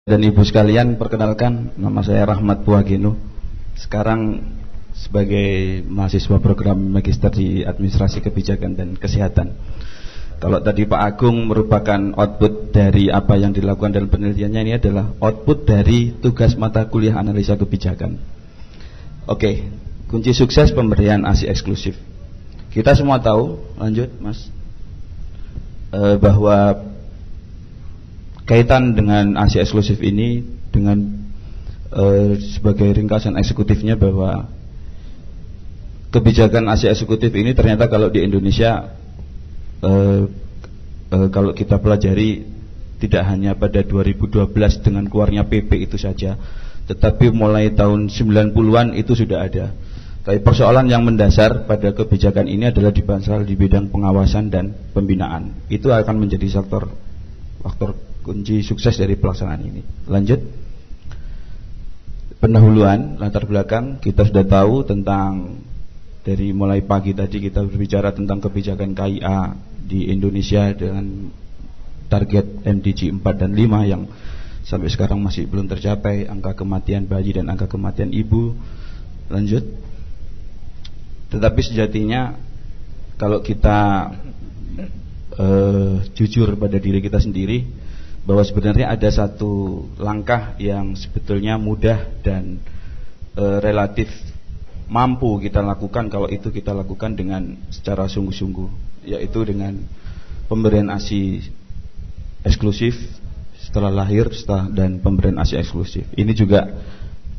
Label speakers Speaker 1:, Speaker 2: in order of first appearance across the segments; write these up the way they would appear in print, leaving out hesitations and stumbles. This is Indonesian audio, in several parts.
Speaker 1: Dan ibu sekalian, perkenalkan, nama saya Rahmat Puagino. Sekarang sebagai mahasiswa program Magister di Administrasi Kebijakan dan Kesehatan. Kalau tadi Pak Agung merupakan output dari apa yang dilakukan dalam penelitiannya, ini adalah output dari tugas mata kuliah analisa kebijakan. Oke, kunci sukses pemberian ASI eksklusif. Kita semua tahu, lanjut Mas, bahwa kaitan dengan ASI eksklusif ini dengan sebagai ringkasan eksekutifnya bahwa kebijakan ASI eksekutif ini ternyata kalau di Indonesia kalau kita pelajari tidak hanya pada 2012 dengan keluarnya PP itu saja, tetapi mulai tahun 90-an itu sudah ada. Tapi persoalan yang mendasar pada kebijakan ini adalah di bidang pengawasan dan pembinaan. Itu akan menjadi faktor kunci sukses dari pelaksanaan ini. Lanjut. Pendahuluan, latar belakang, kita sudah tahu tentang, dari mulai pagi tadi kita berbicara tentang kebijakan KIA di Indonesia dengan target MDG 4 dan 5 yang sampai sekarang masih belum tercapai, angka kematian bayi dan angka kematian ibu. Lanjut. Tetapi sejatinya kalau kita jujur pada diri kita sendiri, bahwa sebenarnya ada satu langkah yang sebetulnya mudah dan relatif mampu kita lakukan kalau itu kita lakukan dengan secara sungguh-sungguh, yaitu dengan pemberian ASI eksklusif setelah lahir dan pemberian ASI eksklusif. Ini juga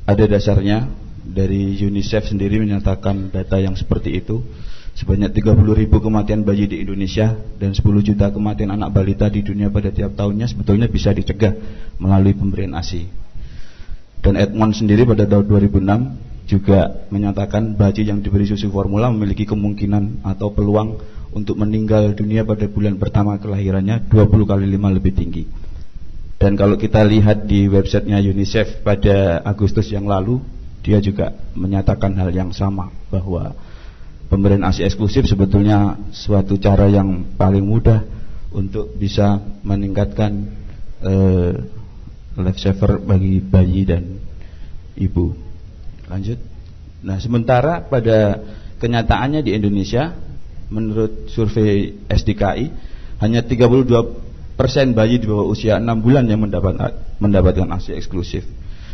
Speaker 1: ada dasarnya dari UNICEF sendiri menyatakan data yang seperti itu. Sebanyak 30.000 kematian bayi di Indonesia dan 10 juta kematian anak balita di dunia pada tiap tahunnya sebetulnya bisa dicegah melalui pemberian ASI. Dan Edmond sendiri pada tahun 2006 juga menyatakan bayi yang diberi susu formula memiliki kemungkinan atau peluang untuk meninggal dunia pada bulan pertama kelahirannya 20 kali 5 lebih tinggi. Dan kalau kita lihat di websitenya UNICEF pada Agustus yang lalu, dia juga menyatakan hal yang sama, bahwa pemberian ASI eksklusif sebetulnya suatu cara yang paling mudah untuk bisa meningkatkan life saver bagi bayi dan ibu. Lanjut. Nah, sementara pada kenyataannya di Indonesia, menurut survei SDKI, hanya 32% bayi di bawah usia 6 bulan yang mendapatkan ASI eksklusif.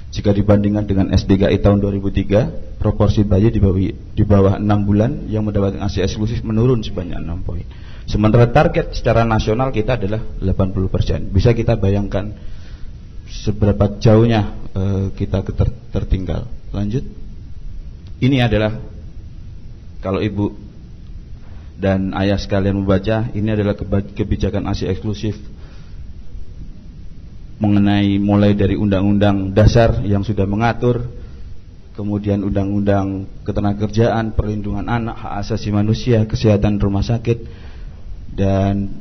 Speaker 1: Jika dibandingkan dengan SDKI tahun 2003, proporsi bayi di bawah 6 bulan yang mendapatkan ASI eksklusif menurun sebanyak 6 poin. Sementara target secara nasional kita adalah 80%. Bisa kita bayangkan seberapa jauhnya kita tertinggal. Lanjut. Ini adalah, kalau ibu dan ayah sekalian membaca, ini adalah kebijakan ASI eksklusif mengenai mulai dari undang-undang dasar yang sudah mengatur, kemudian undang-undang ketenagakerjaan, perlindungan anak, hak asasi manusia, kesehatan rumah sakit, dan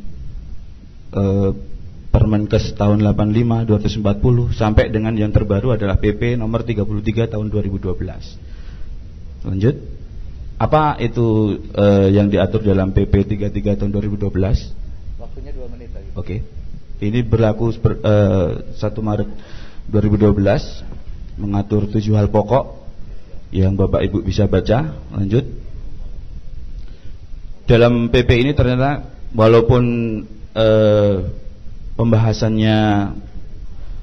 Speaker 1: Permenkes tahun 85 240 sampai dengan yang terbaru adalah PP nomor 33 tahun 2012. Lanjut. Apa itu yang diatur dalam PP 33 tahun 2012?
Speaker 2: Waktunya 2 menit lagi.
Speaker 1: Oke. Ini berlaku 1 Maret 2012, mengatur 7 hal pokok yang Bapak Ibu bisa baca. Lanjut. Dalam PP ini ternyata walaupun pembahasannya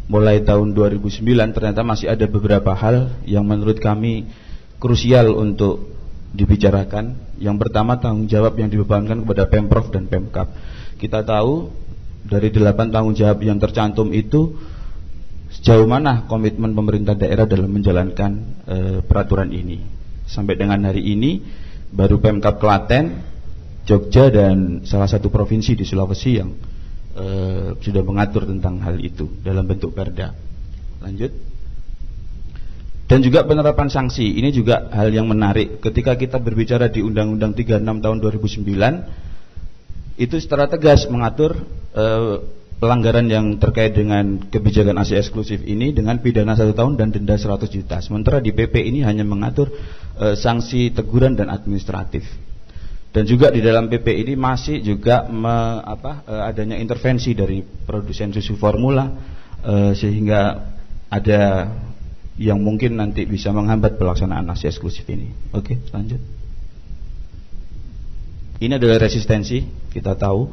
Speaker 1: mulai tahun 2009, ternyata masih ada beberapa hal yang menurut kami krusial untuk dibicarakan. Yang pertama, tanggung jawab yang dibebankan kepada Pemprov dan Pemkab. Kita tahu dari 8 tanggung jawab yang tercantum itu, sejauh mana komitmen pemerintah daerah dalam menjalankan peraturan ini. Sampai dengan hari ini baru Pemkab Klaten, Jogja, dan salah satu provinsi di Sulawesi yang sudah mengatur tentang hal itu dalam bentuk perda. Lanjut. Dan juga penerapan sanksi. Ini juga hal yang menarik. Ketika kita berbicara di Undang-Undang 36 tahun 2009, itu secara tegas mengatur pelanggaran yang terkait dengan kebijakan ASI eksklusif ini dengan pidana 1 tahun dan denda 100 juta. Sementara di PP ini hanya mengatur sanksi teguran dan administratif. Dan juga di dalam PP ini masih juga adanya intervensi dari produsen susu formula, sehingga ada yang mungkin nanti bisa menghambat pelaksanaan aksi eksklusif ini. Oke, lanjut. Ini adalah resistensi. Kita tahu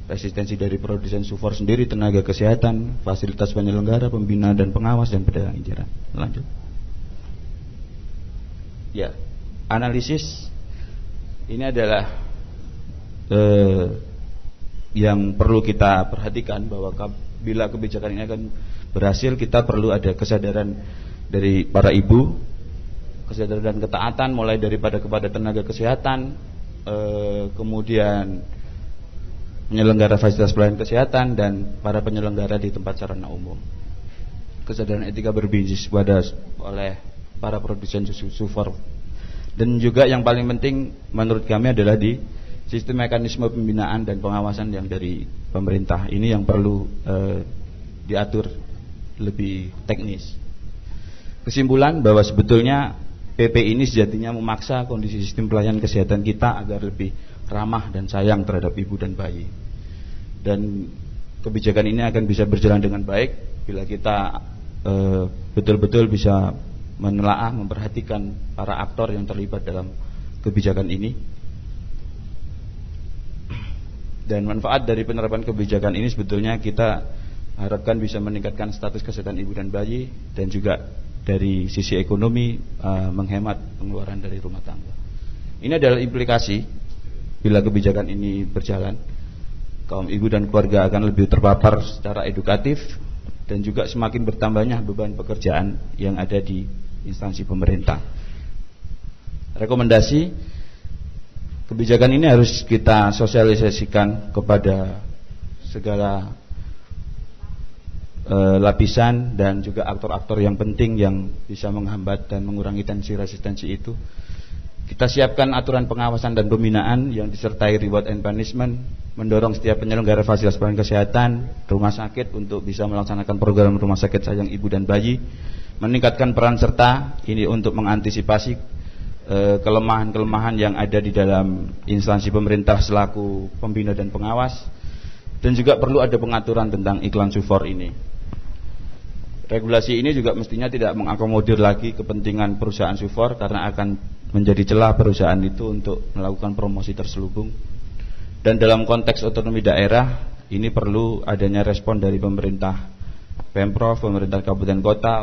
Speaker 1: resistensi dari produsen SUFOR sendiri, tenaga kesehatan, fasilitas penyelenggara, pembina dan pengawas, dan pedagang eceran. Lanjut. Ya, analisis ini adalah yang perlu kita perhatikan, bahwa bila kebijakan ini akan berhasil, kita perlu ada kesadaran dari para ibu, kesadaran dan ketaatan mulai daripada kepada tenaga kesehatan, kemudian penyelenggara fasilitas pelayanan kesehatan, dan para penyelenggara di tempat sarana umum. Kesadaran etika berbisnis oleh para produsen SUFOR. Dan juga yang paling penting menurut kami adalah di sistem mekanisme pembinaan dan pengawasan yang dari pemerintah. Ini yang perlu diatur lebih teknis. Kesimpulan bahwa sebetulnya PP ini sejatinya memaksa kondisi sistem pelayanan kesehatan kita agar lebih ramah dan sayang terhadap ibu dan bayi. Dan kebijakan ini akan bisa berjalan dengan baik bila kita betul-betul bisa menelaah, memperhatikan para aktor yang terlibat dalam kebijakan ini. Dan manfaat dari penerapan kebijakan ini sebetulnya kita harapkan bisa meningkatkan status kesehatan ibu dan bayi, dan juga dari sisi ekonomi menghemat pengeluaran dari rumah tangga. Ini adalah implikasi bila kebijakan ini berjalan. Kaum ibu dan keluarga akan lebih terpapar secara edukatif, dan juga semakin bertambahnya beban pekerjaan yang ada di instansi pemerintah. Rekomendasi, kebijakan ini harus kita sosialisasikan kepada segala lapisan dan juga aktor-aktor yang penting yang bisa menghambat dan mengurangi tensi resistensi itu. Kita siapkan aturan pengawasan dan pembinaan yang disertai reward and punishment, mendorong setiap penyelenggara fasilitas pelayanan kesehatan, rumah sakit untuk bisa melaksanakan program rumah sakit sayang ibu dan bayi, meningkatkan peran serta ini untuk mengantisipasi kelemahan-kelemahan yang ada di dalam instansi pemerintah selaku pembina dan pengawas, dan juga perlu ada pengaturan tentang iklan SUFOR ini. Regulasi ini juga mestinya tidak mengakomodir lagi kepentingan perusahaan SUFOR, karena akan menjadi celah perusahaan itu untuk melakukan promosi terselubung. Dan dalam konteks otonomi daerah, ini perlu adanya respon dari pemerintah Pemprov, pemerintah kabupaten kota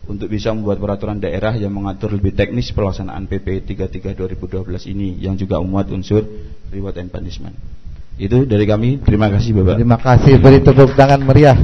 Speaker 1: untuk bisa membuat peraturan daerah yang mengatur lebih teknis pelaksanaan PP 33 2012 ini, yang juga memuat unsur reward and punishment. Itu dari kami. Terima kasih Bapak.
Speaker 3: Terima kasih, beri tepuk tangan meriah.